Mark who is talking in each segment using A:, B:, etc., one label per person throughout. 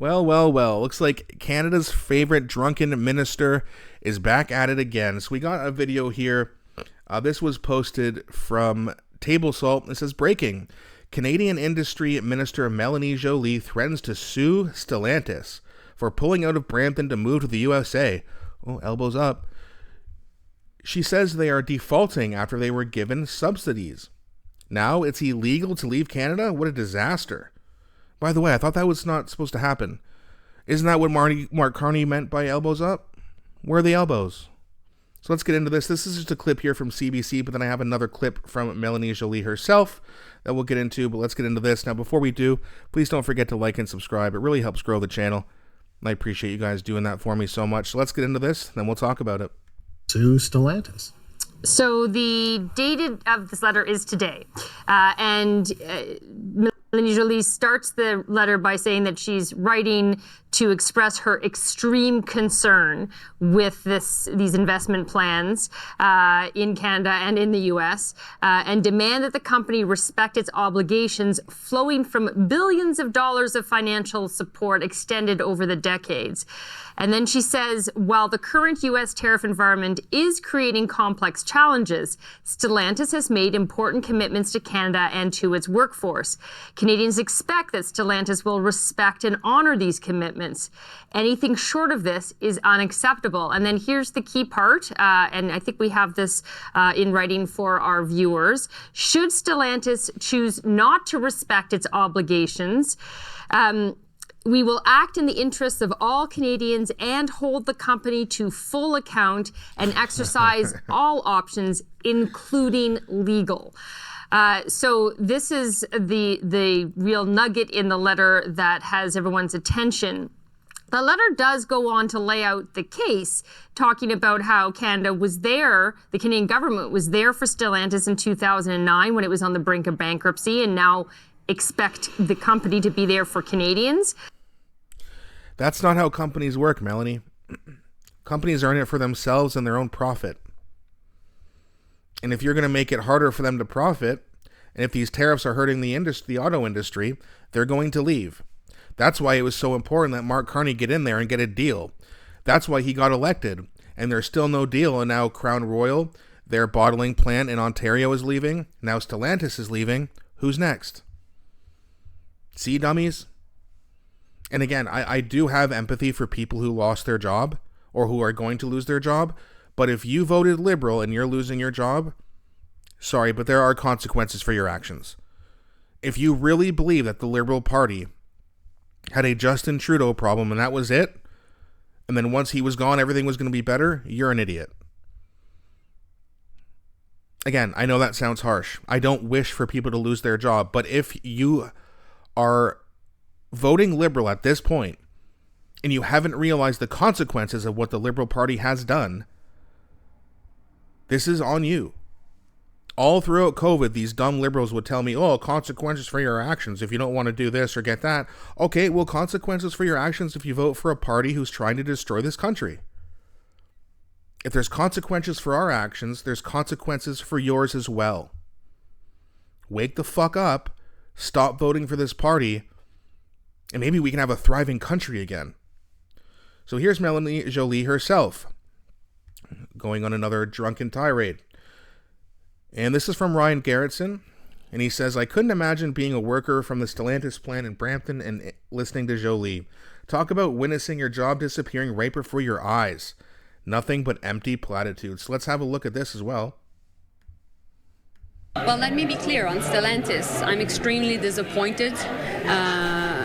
A: Well, well, well. Looks like Canada's favorite drunken minister is back at it again. So we got a video here. This was posted from Table Salt. It says, breaking. Canadian Industry Minister Melanie Joly threatens to sue Stellantis for pulling out of Brampton to move to the USA. Oh, elbows up. She says they are defaulting after they were given subsidies. Now it's illegal to leave Canada? What a disaster. By the way, I thought that was not supposed to happen. Isn't that what Markcarney meant by elbows up? Where are the elbows? So let's get into this. This is just a clip here from CBC, but then I have another clip from Melanie Joly herself that we'll get into, but let's get into this. Now, before we do, please don't forget to like and subscribe. It really helps grow the channel. I appreciate you guys doing that for me so much. So let's get into this, then we'll talk about it.
B: To Stellantis.
C: So the date of this letter is today. Melanie Joly starts the letter by saying that she's writing to express her extreme concern with these investment plans in Canada and in the U.S. And demand that the company respect its obligations flowing from billions of dollars of financial support extended over the decades. And then she says, while the current U.S. tariff environment is creating complex challenges, Stellantis has made important commitments to Canada and to its workforce. Canadians expect that Stellantis will respect and honor these commitments. Anything short of this is unacceptable. And then here's the key part, and I think we have this in writing for our viewers. Should Stellantis choose not to respect its obligations, we will act in the interests of all Canadians and hold the company to full account and exercise all options, including legal. So this is the real nugget in the letter that has everyone's attention. The letter does go on to lay out the case, talking about how Canada was there, the Canadian government was there for Stellantis in 2009 when it was on the brink of bankruptcy, and now expect the company to be there for Canadians.
A: That's not how companies work, Melanie. Companies are in it for themselves and their own profit. And if you're going to make it harder for them to profit, and if these tariffs are hurting the auto industry, they're going to leave. That's why it was so important that Markcarney get in there and get a deal. That's why he got elected. And there's still no deal, and now Crown Royal, their bottling plant in Ontario, is leaving. Now Stellantis is leaving. Who's next? See, dummies? And again, I do have empathy for people who lost their job or who are going to lose their job. But if you voted Liberal and you're losing your job, sorry, but there are consequences for your actions. If you really believe that the Liberal Party had a Justin Trudeau problem and that was it, and then once he was gone, everything was going to be better, you're an idiot. Again, I know that sounds harsh. I don't wish for people to lose their job, but if you are voting Liberal at this point and you haven't realized the consequences of what the Liberal Party has done, this is on you. All throughout COVID, these dumb Liberals would tell me, oh, consequences for your actions if you don't want to do this or get that. Okay, well, consequences for your actions if you vote for a party who's trying to destroy this country. If there's consequences for our actions, there's consequences for yours as well. Wake the fuck up, stop voting for this party, and maybe we can have a thriving country again. So here's Melanie Joly herself, going on another drunken tirade. And this is from Ryan Garrettson, and he says, I couldn't imagine being a worker from the Stellantis plant in Brampton and listening to Joly. Talk about witnessing your job disappearing right before your eyes. Nothing but empty platitudes. So let's have a look at this as well.
D: Well, let me be clear on Stellantis. I'm extremely disappointed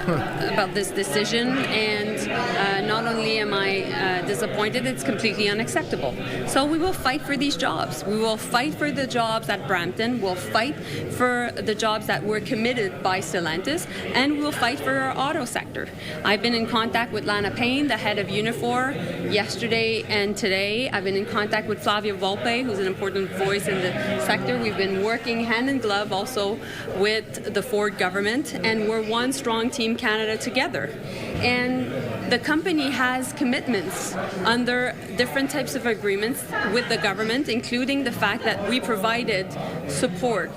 D: about this decision, and not only am I disappointed, it's completely unacceptable. So we will fight for these jobs. We will fight for the jobs at Brampton. We'll fight for the jobs that were committed by Stellantis, and we'll fight for our auto sector. I've been in contact with Lana Payne, the head of Unifor, yesterday and today. I've been in contact with Flavia Volpe, who's an important voice in the sector. We've been working hand in glove also with the Ford government, and we're one strong Team Canada together. And the company has commitments under different types of agreements with the government, including the fact that we provided support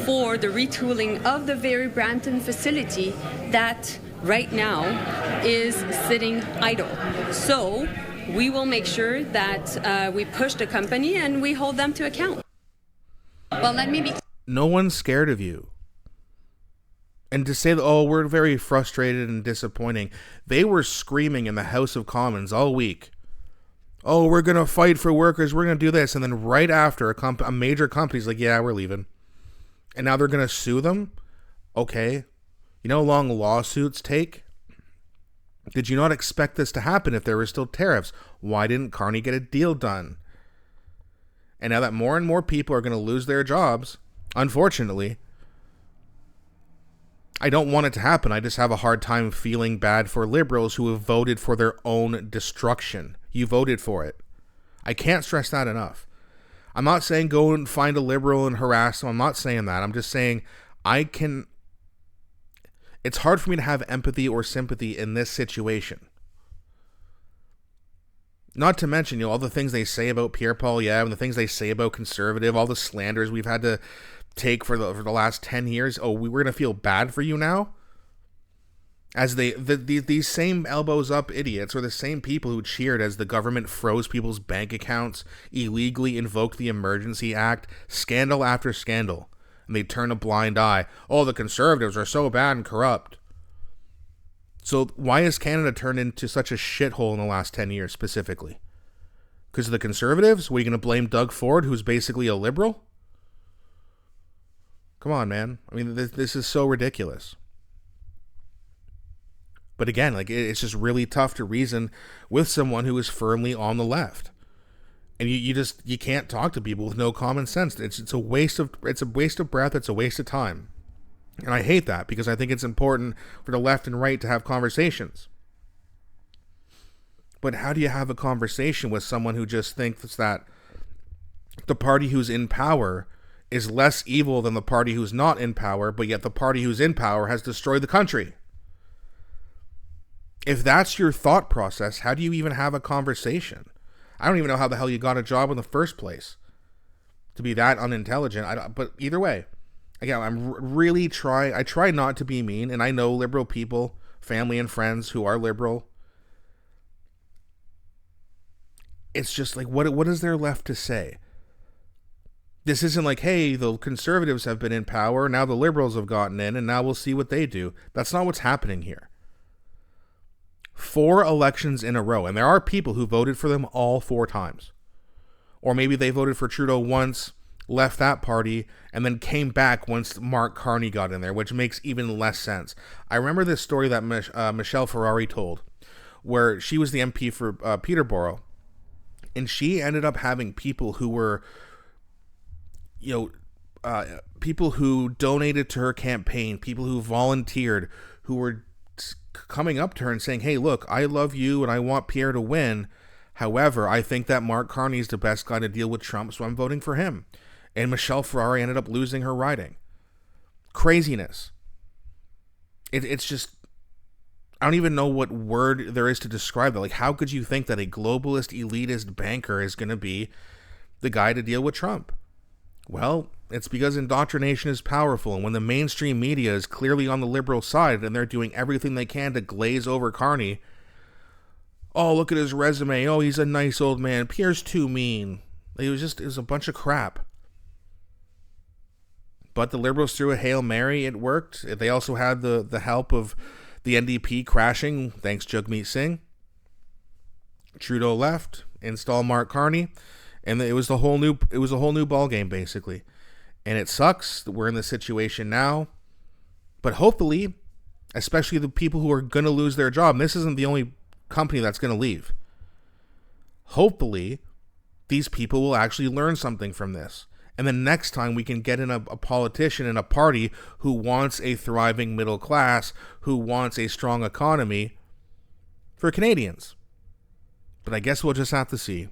D: for the retooling of the very Brampton facility that right now is sitting idle. So we will make sure that we push the company and we hold them to account. Well, let me be...
A: No one's scared of you. And to say that, oh, we're very frustrated and disappointing. They were screaming in the House of Commons all week. Oh, we're going to fight for workers. We're going to do this. And then right after, a major company's like, yeah, we're leaving. And now they're going to sue them? Okay. You know how long lawsuits take? Did you not expect this to happen if there were still tariffs? Why didn't Carney get a deal done? And now that more and more people are going to lose their jobs, unfortunately, I don't want it to happen. I just have a hard time feeling bad for liberals who have voted for their own destruction. You voted for it. I can't stress that enough. I'm not saying go and find a liberal and harass them. I'm not saying that. I'm just saying it's hard for me to have empathy or sympathy in this situation. Not to mention, all the things they say about Pierre-Poilievre and the things they say about conservative, all the slanders we've had to take for the last 10 years. Oh, we're going to feel bad for you now? As these same elbows up idiots are the same people who cheered as the government froze people's bank accounts, illegally invoked the Emergency Act, scandal after scandal. And they turn a blind eye. Oh, the conservatives are so bad and corrupt. So why has Canada turned into such a shithole in the last 10 years specifically? Because of the conservatives? Were you going to blame Doug Ford, who's basically a liberal? Come on, man. I mean, this is so ridiculous. But again, it's just really tough to reason with someone who is firmly on the left. And you can't talk to people with no common sense. It's a waste of breath. It's a waste of time. And I hate that because I think it's important for the left and right to have conversations. But how do you have a conversation with someone who just thinks that the party who's in power is less evil than the party who's not in power, but yet the party who's in power has destroyed the country? If that's your thought process, how do you even have a conversation? I don't even know how the hell you got a job in the first place to be that unintelligent. But either way, again, I try not to be mean, and I know liberal people, family and friends who are liberal. It's just like, what is there left to say? This isn't like, hey, the conservatives have been in power, now the liberals have gotten in, and now we'll see what they do. That's not what's happening here. 4 elections in a row, and there are people who voted for them all 4 times. Or maybe they voted for Trudeau once, left that party, and then came back once Mark Carney got in there, which makes even less sense. I remember this story that Michelle Ferrari told, where she was the MP for Peterborough, and she ended up having people who were, people who donated to her campaign, people who volunteered, who were coming up to her and saying, hey, look, I love you and I want Pierre to win. However, I think that Mark Carney is the best guy to deal with Trump, so I'm voting for him. And Michelle Ferrari ended up losing her riding. Craziness. It's just, I don't even know what word there is to describe that. Like, how could you think that a globalist, elitist banker is going to be the guy to deal with Trump? Well, it's because indoctrination is powerful, and when the mainstream media is clearly on the liberal side and they're doing everything they can to glaze over Carney, oh, look at his resume, oh, he's a nice old man, Pierre's too mean. It was a bunch of crap. But the liberals threw a Hail Mary, it worked. They also had the help of the NDP crashing, thanks Jagmeet Singh. Trudeau left, install Mark Carney, and it was a whole new ball game basically. And it sucks that we're in this situation now. But hopefully, especially the people who are going to lose their job, and this isn't the only company that's going to leave. Hopefully, these people will actually learn something from this. And then next time we can get in a politician in a party who wants a thriving middle class, who wants a strong economy for Canadians. But I guess we'll just have to see.